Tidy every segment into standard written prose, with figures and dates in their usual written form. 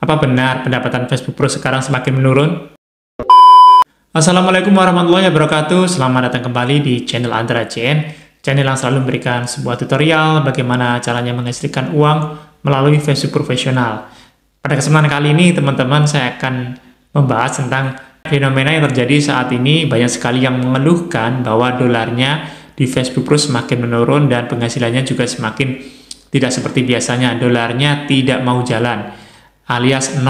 Apa benar pendapatan Facebook Pro sekarang semakin menurun? Assalamualaikum warahmatullahi wabarakatuh. Selamat datang kembali di channel Andra CN, channel yang selalu memberikan sebuah tutorial bagaimana caranya menghasilkan uang melalui Facebook profesional. Pada kesempatan kali ini, teman-teman, saya akan membahas tentang fenomena yang terjadi saat ini. Banyak sekali yang mengeluhkan bahwa dolarnya di Facebook Pro semakin menurun dan penghasilannya juga semakin tidak seperti biasanya. Dolarnya tidak mau jalan, alias 0,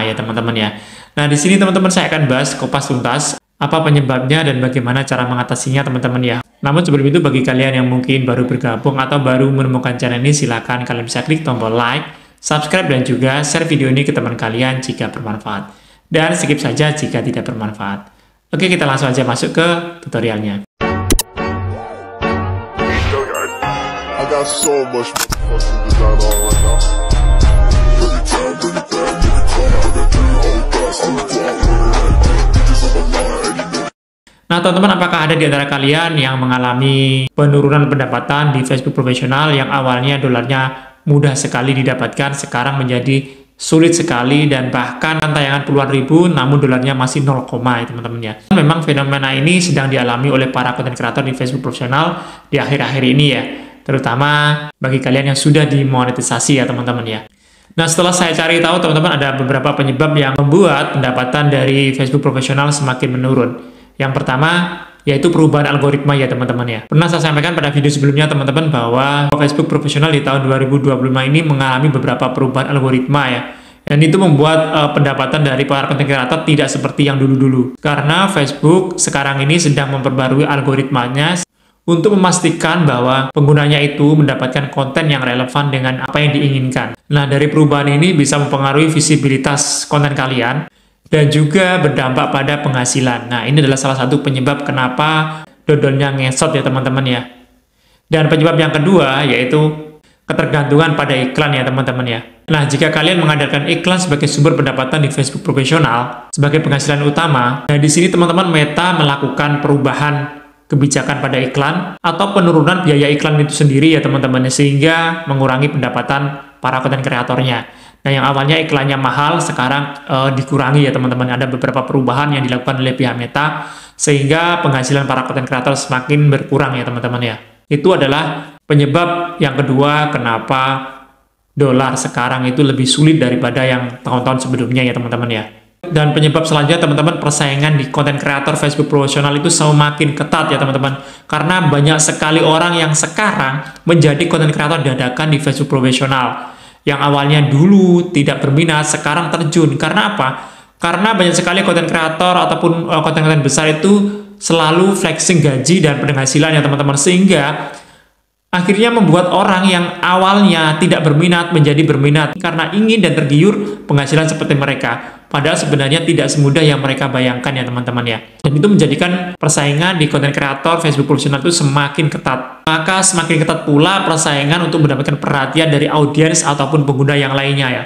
ya teman-teman ya. Nah, di sini teman-teman saya akan bahas kupas tuntas apa penyebabnya dan bagaimana cara mengatasinya teman-teman ya. Namun sebelum itu, bagi kalian yang mungkin baru bergabung atau baru menemukan channel ini, silakan kalian bisa klik tombol like, subscribe, dan juga share video ini ke teman kalian jika bermanfaat. Dan skip saja jika tidak bermanfaat. Oke, kita langsung aja masuk ke tutorialnya. I got so much fucking design on right now. Nah, teman-teman, apakah ada di antara kalian yang mengalami penurunan pendapatan di Facebook profesional yang awalnya dolarnya mudah sekali didapatkan, sekarang menjadi sulit sekali dan bahkan tayangan puluhan ribu namun dolarnya masih 0, ya teman-teman ya. Memang fenomena ini sedang dialami oleh para konten kreator di Facebook profesional di akhir-akhir ini ya, terutama bagi kalian yang sudah dimonetisasi ya teman-teman ya. Nah, setelah saya cari tahu teman-teman, ada beberapa penyebab yang membuat pendapatan dari Facebook profesional semakin menurun. Yang pertama yaitu perubahan algoritma ya teman-teman ya. Pernah saya sampaikan pada video sebelumnya teman-teman bahwa Facebook profesional di tahun 2025 ini mengalami beberapa perubahan algoritma ya. Dan itu membuat pendapatan dari para konten kreator tidak seperti yang dulu-dulu. Karena Facebook sekarang ini sedang memperbarui algoritmanya untuk memastikan bahwa penggunanya itu mendapatkan konten yang relevan dengan apa yang diinginkan. Nah, dari perubahan ini bisa mempengaruhi visibilitas konten kalian dan juga berdampak pada penghasilan. Nah, ini adalah salah satu penyebab kenapa dodolnya ngesot ya teman-teman ya. Dan penyebab yang kedua yaitu ketergantungan pada iklan ya teman-teman ya. Nah, jika kalian mengandalkan iklan sebagai sumber pendapatan di Facebook profesional sebagai penghasilan utama, nah di sini teman-teman Meta melakukan perubahan kebijakan pada iklan atau penurunan biaya iklan itu sendiri ya teman-teman, sehingga mengurangi pendapatan para konten kreatornya. Nah, yang awalnya iklannya mahal sekarang dikurangi ya teman-teman. Ada beberapa perubahan yang dilakukan oleh pihak Meta sehingga penghasilan para konten kreator semakin berkurang ya teman-teman ya. Itu adalah penyebab yang kedua kenapa dolar sekarang itu lebih sulit daripada yang tahun-tahun sebelumnya ya teman-teman ya. Dan penyebab selanjutnya teman-teman, persaingan di konten kreator Facebook profesional itu semakin ketat ya teman-teman. Karena banyak sekali orang yang sekarang menjadi konten kreator dadakan di Facebook profesional. Yang awalnya dulu tidak berminat, sekarang terjun. Karena apa? Karena banyak sekali konten kreator ataupun konten-konten besar itu selalu flexing gaji dan penghasilan ya teman-teman. Sehingga akhirnya membuat orang yang awalnya tidak berminat menjadi berminat karena ingin dan tergiur penghasilan seperti mereka. Padahal sebenarnya tidak semudah yang mereka bayangkan ya teman-teman ya. Dan itu menjadikan persaingan di konten kreator Facebook profesional itu semakin ketat. Maka semakin ketat pula persaingan untuk mendapatkan perhatian dari audiens ataupun pengguna yang lainnya ya.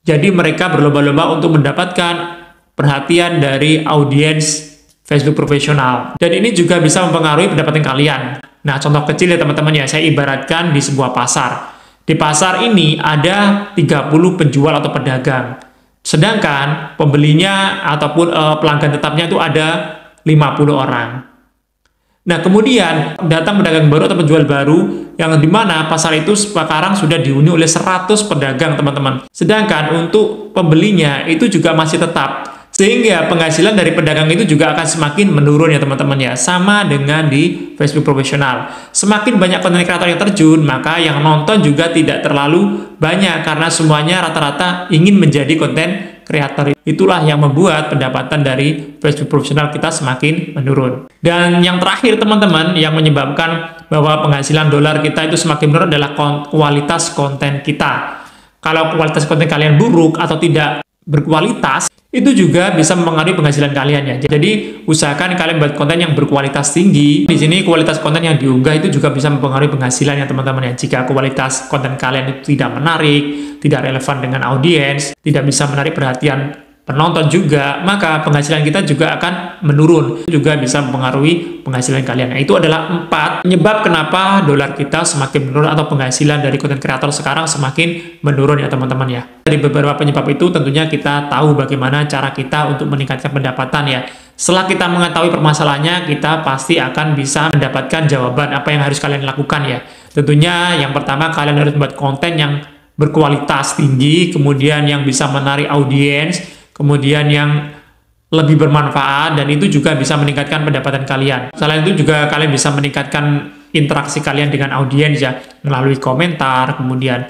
Jadi mereka berlomba-lomba untuk mendapatkan perhatian dari audiens Facebook profesional. Dan ini juga bisa mempengaruhi pendapatan kalian. Nah, contoh kecil ya teman-teman ya, saya ibaratkan di sebuah pasar. Di pasar ini ada 30 penjual atau pedagang. Sedangkan pembelinya ataupun pelanggan tetapnya itu ada 50 orang. Nah, kemudian datang pedagang baru atau penjual baru yang dimana pasar itu sekarang sudah dihuni oleh 100 pedagang teman-teman. Sedangkan untuk pembelinya itu juga masih tetap. Sehingga penghasilan dari pedagang itu juga akan semakin menurun ya teman-teman ya. Sama dengan di Facebook profesional. Semakin banyak konten kreator yang terjun, maka yang nonton juga tidak terlalu banyak karena semuanya rata-rata ingin menjadi konten kreator. Itulah yang membuat pendapatan dari Facebook profesional kita semakin menurun. Dan yang terakhir teman-teman, yang menyebabkan bahwa penghasilan dolar kita itu semakin menurun adalah kualitas konten kita. Kalau kualitas konten kalian buruk atau tidak berkualitas, itu juga bisa mempengaruhi penghasilan kalian ya. Jadi usahakan kalian buat konten yang berkualitas tinggi. Di sini kualitas konten yang diunggah itu juga bisa mempengaruhi penghasilan ya teman-teman ya. Jika kualitas konten kalian itu tidak menarik, tidak relevan dengan audiens, tidak bisa menarik perhatian penonton juga, maka penghasilan kita juga akan menurun. Itu juga bisa mempengaruhi penghasilan kalian. Nah, itu adalah 4 penyebab kenapa dolar kita semakin menurun atau penghasilan dari konten kreator sekarang semakin menurun ya teman-teman ya. Dari beberapa penyebab itu tentunya kita tahu bagaimana cara kita untuk meningkatkan pendapatan ya. Setelah kita mengetahui permasalahannya, kita pasti akan bisa mendapatkan jawaban apa yang harus kalian lakukan ya. Tentunya yang pertama kalian harus membuat konten yang berkualitas tinggi, kemudian yang bisa menarik audiens, kemudian yang lebih bermanfaat, dan itu juga bisa meningkatkan pendapatan kalian. Selain itu juga kalian bisa meningkatkan interaksi kalian dengan audiens ya, melalui komentar, kemudian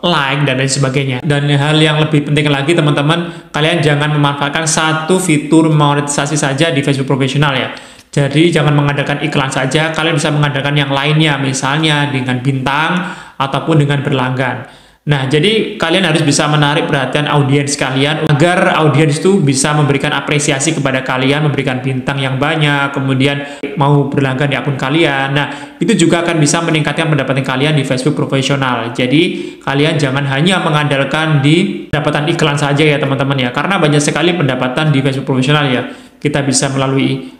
like, dan lain sebagainya. Dan hal yang lebih penting lagi teman-teman, kalian jangan memanfaatkan satu fitur monetisasi saja di Facebook Profesional ya. Jadi jangan mengandalkan iklan saja, kalian bisa mengandalkan yang lainnya, misalnya dengan bintang ataupun dengan berlangganan. Nah, jadi kalian harus bisa menarik perhatian audiens kalian agar audiens itu bisa memberikan apresiasi kepada kalian, memberikan bintang yang banyak, kemudian mau berlangganan di akun kalian. Nah, itu juga akan bisa meningkatkan pendapatan kalian di Facebook Profesional. Jadi, kalian jangan hanya mengandalkan di pendapatan iklan saja ya teman-teman ya, karena banyak sekali pendapatan di Facebook Profesional ya. Kita bisa melalui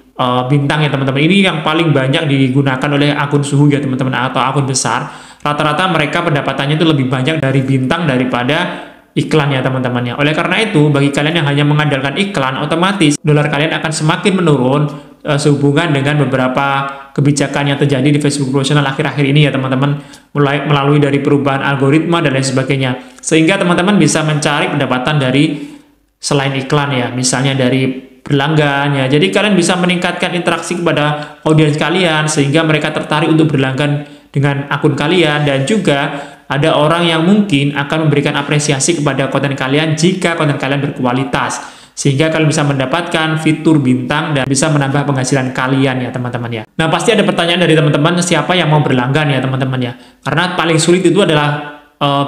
bintang ya teman-teman. Ini yang paling banyak digunakan oleh akun suhu ya teman-teman, atau akun besar. Rata-rata mereka pendapatannya itu lebih banyak dari bintang daripada iklan ya teman-teman ya. Oleh karena itu, bagi kalian yang hanya mengandalkan iklan, otomatis dolar kalian akan semakin menurun sehubungan dengan beberapa kebijakan yang terjadi di Facebook Profesional akhir-akhir ini ya teman-teman, mulai melalui dari perubahan algoritma dan lain sebagainya. Sehingga teman-teman bisa mencari pendapatan dari selain iklan ya, misalnya dari berlangganan ya. Jadi kalian bisa meningkatkan interaksi kepada audiens kalian sehingga mereka tertarik untuk berlangganan dengan akun kalian, dan juga ada orang yang mungkin akan memberikan apresiasi kepada konten kalian jika konten kalian berkualitas, sehingga kalian bisa mendapatkan fitur bintang dan bisa menambah penghasilan kalian ya teman-teman ya. Nah, pasti ada pertanyaan dari teman-teman, siapa yang mau berlangganan ya teman-teman ya, karena paling sulit itu adalah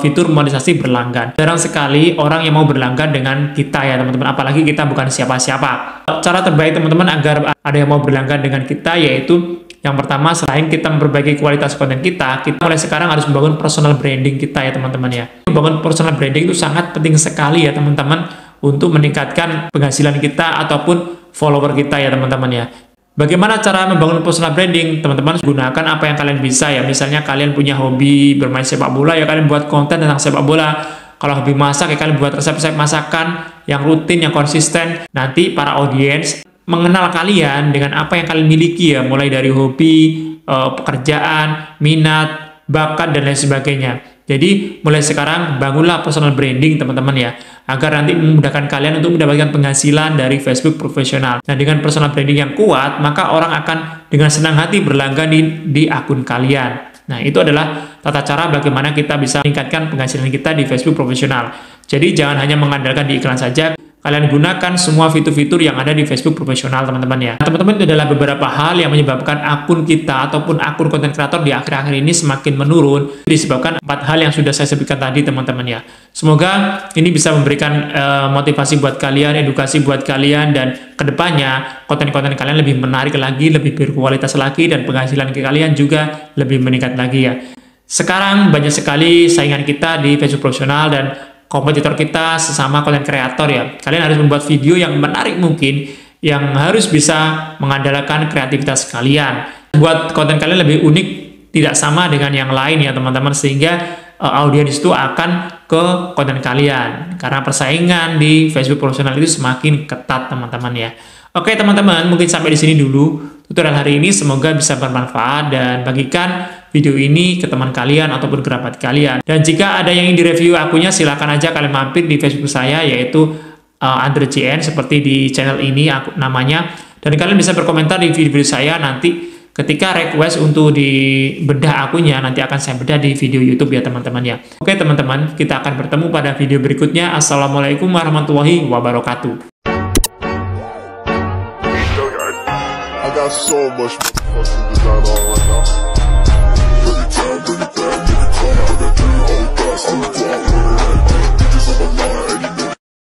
fitur monetisasi berlangganan. Jarang sekali orang yang mau berlangganan dengan kita ya teman-teman, apalagi kita bukan siapa-siapa. Cara terbaik teman-teman agar ada yang mau berlangganan dengan kita yaitu yang pertama, selain kita memperbaiki kualitas konten kita mulai sekarang harus membangun personal branding kita ya teman-teman ya. Membangun personal branding itu sangat penting sekali ya teman-teman untuk meningkatkan penghasilan kita ataupun follower kita ya teman-teman ya. Bagaimana cara membangun personal branding? Teman-teman gunakan apa yang kalian bisa ya. Misalnya kalian punya hobi bermain sepak bola ya, kalian buat konten tentang sepak bola. Kalau hobi masak ya, kalian buat resep-resep masakan yang rutin, yang konsisten. Nanti para audiens mengenal kalian dengan apa yang kalian miliki ya, mulai dari hobi, pekerjaan, minat, bakat, dan lain sebagainya. Jadi mulai sekarang bangunlah personal branding teman-teman ya, agar nanti memudahkan kalian untuk mendapatkan penghasilan dari Facebook Profesional. Nah, dengan personal branding yang kuat, maka orang akan dengan senang hati berlangganan di akun kalian. Nah, itu adalah tata cara bagaimana kita bisa meningkatkan penghasilan kita di Facebook Profesional. Jadi jangan hanya mengandalkan di iklan saja, kalian gunakan semua fitur-fitur yang ada di Facebook Profesional teman-teman ya. Teman-teman, itu adalah beberapa hal yang menyebabkan akun kita ataupun akun konten kreator di akhir-akhir ini semakin menurun, disebabkan 4 hal yang sudah saya sebutkan tadi teman-teman ya. Semoga ini bisa memberikan motivasi buat kalian, edukasi buat kalian, dan kedepannya konten-konten kalian lebih menarik lagi, lebih berkualitas lagi, dan penghasilan kalian juga lebih meningkat lagi ya. Sekarang banyak sekali saingan kita di Facebook Profesional dan kompetitor kita sesama konten kreator ya. Kalian harus membuat video yang menarik mungkin, yang harus bisa mengandalkan kreativitas kalian. Buat konten kalian lebih unik, tidak sama dengan yang lain ya teman-teman, sehingga audiens itu akan ke konten kalian. Karena persaingan di Facebook Profesional itu semakin ketat teman-teman ya. Oke teman-teman, mungkin sampai di sini dulu tutorial hari ini, semoga bisa bermanfaat, dan bagikan video ini ke teman kalian ataupun kerabat kalian. Dan jika ada yang ingin direview akunnya, silakan aja kalian mampir di Facebook saya, yaitu Andre JN, seperti di channel ini namanya. Dan kalian bisa berkomentar di video saya nanti ketika request untuk dibedah akunnya, nanti akan saya bedah di video YouTube ya teman-teman ya. Oke teman-teman, kita akan bertemu pada video berikutnya. Assalamualaikum warahmatullahi wabarakatuh. I got so much fucking design on right now.